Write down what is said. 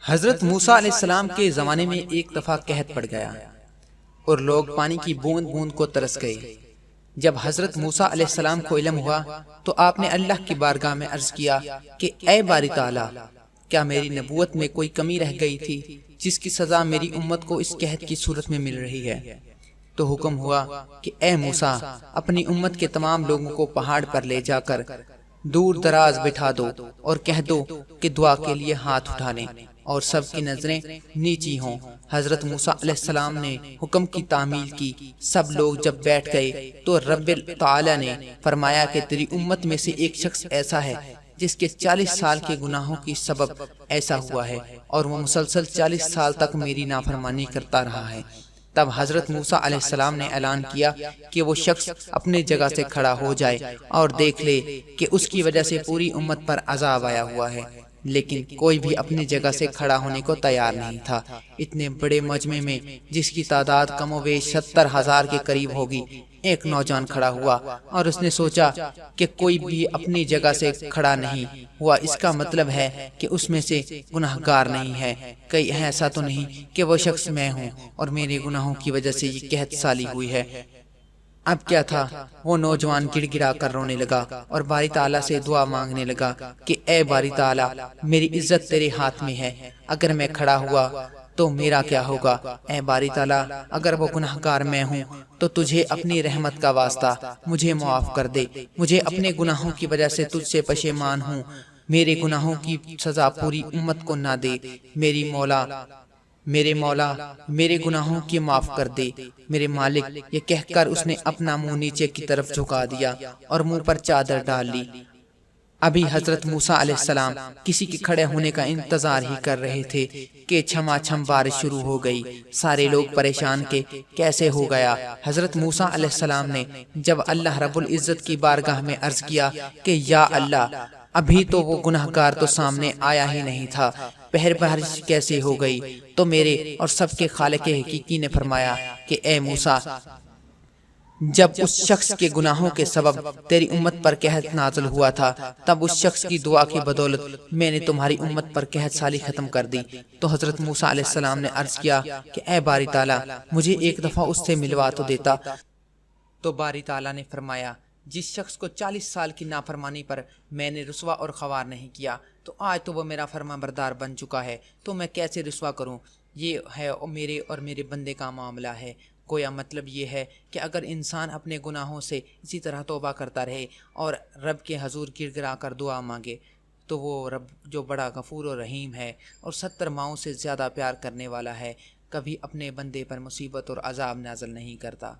حضرت موسیٰ علیہ السلام کے زمانے میں ایک دفعہ قحط پڑ گیا اور لوگ پانی کی بوند بوند کو ترس گئے۔ جب حضرت موسیٰ علیہ السلام کو علم ہوا تو آپ نے اللہ کی بارگاہ میں عرض کیا کہ اے باری تعالیٰ، کیا میری نبوت میں کوئی کمی رہ گئی تھی جس کی سزا میری امت کو اس قحط کی صورت میں مل رہی ہے؟ تو حکم ہوا کہ اے موسیٰ، اپنی امت کے تمام لوگوں کو پہاڑ پر لے جا کر دور دراز بٹھا دو اور کہہ دو کہ دعا کے لیے ہاتھ اٹھا لیں اور سب کی نظریں نیچی ہوں۔ حضرت موسیٰ علیہ السلام نے حکم کی تعمیل کی۔ سب لوگ جب بیٹھ گئے تو رب تعالی نے فرمایا کہ تیری امت میں سے ایک شخص ایسا ہے جس کے 40 سال کے گناہوں کی سبب ایسا ہوا ہے اور وہ مسلسل 40 سال تک میری نافرمانی کرتا رہا ہے۔ تب حضرت موسیٰ علیہ السلام نے اعلان کیا کہ وہ شخص اپنے جگہ سے کھڑا ہو جائے اور دیکھ لے کہ اس کی وجہ سے پوری امت پر عذاب آیا ہوا ہے، لیکن کوئی بھی اپنی جگہ سے کھڑا ہونے کو تیار نہیں تھا۔ اتنے بڑے مجمع میں جس کی تعداد کم و بیش 70,000 کے قریب ہوگی، ایک نوجوان کھڑا ہوا اور اس نے سوچا کہ کوئی بھی اپنی جگہ سے کھڑا نہیں ہوا، اس کا مطلب ہے کہ اس میں سے گناہگار نہیں ہے۔ کہیں ایسا تو نہیں کہ وہ شخص میں ہوں اور میرے گناہوں کی وجہ سے یہ قحط سالی ہوئی ہے۔ اب کیا تھا، وہ نوجوان گڑ گڑا کر رونے لگا اور باری تعالیٰ سے دعا مانگنے لگا کہ اے باری تعالیٰ، میری عزت تیرے ہاتھ میں ہے، اگر میں کھڑا ہوا تو میرا کیا ہوگا؟ اے باری تعالیٰ، اگر وہ گناہگار میں ہوں تو تجھے اپنی رحمت کا واسطہ مجھے معاف کر دے، مجھے اپنے گناہوں کی وجہ سے تجھ سے پشیمان ہوں، میرے گناہوں کی سزا پوری امت کو نہ دے۔ میرے مولا میرے گناہوں کی معاف کر دے، میرے مالک۔ یہ کہہ کر اس نے اپنا منہ نیچے کی طرف جھکا دیا اور منہ پر چادر ڈال لی۔ ابھی حضرت موسیٰ علیہ السلام کسی کے کھڑے ہونے کا انتظار ہی کر رہے تھے کہ چھما چھم بارش شروع ہو گئی۔ سارے لوگ پریشان کہ کیسے ہو گیا۔ حضرت موسیٰ علیہ السلام نے جب اللہ رب العزت کی بارگاہ میں عرض کیا کہ یا اللہ، ابھی تو وہ گناہگار تو سامنے آیا ہی نہیں تھا، پہر بارش کیسے ہو گئی؟ تو میرے اور سب کے خالق حقیقی نے فرمایا کہ اے موسیٰ، جب اس شخص کے گناہوں کے سبب تیری امت پر قحط نازل ہوا تھا، تب اس شخص کی دعا کی بدولت میں نے تمہاری امت پر قحط سالی ختم کر دی۔ تو حضرت موسیٰ علیہ السلام نے عرض کیا کہ اے باری تعالیٰ، مجھے ایک دفعہ اس سے ملوا تو دیتا۔ تو باری تعالیٰ نے فرمایا، جس شخص کو 40 سال کی نافرمانی پر میں نے رسوا اور خوار نہیں کیا، تو آج تو وہ میرا فرما بردار بن چکا ہے، تو میں کیسے رسوا کروں؟ یہ ہے میرے اور میرے بندے کا معاملہ ہے۔ گویا مطلب یہ ہے کہ اگر انسان اپنے گناہوں سے اسی طرح توبہ کرتا رہے اور رب کے حضور گڑ گڑا کر دعا مانگے، تو وہ رب جو بڑا غفور و رحیم ہے اور 70 ماؤں سے زیادہ پیار کرنے والا ہے، کبھی اپنے بندے پر مصیبت اور عذاب نازل نہیں کرتا۔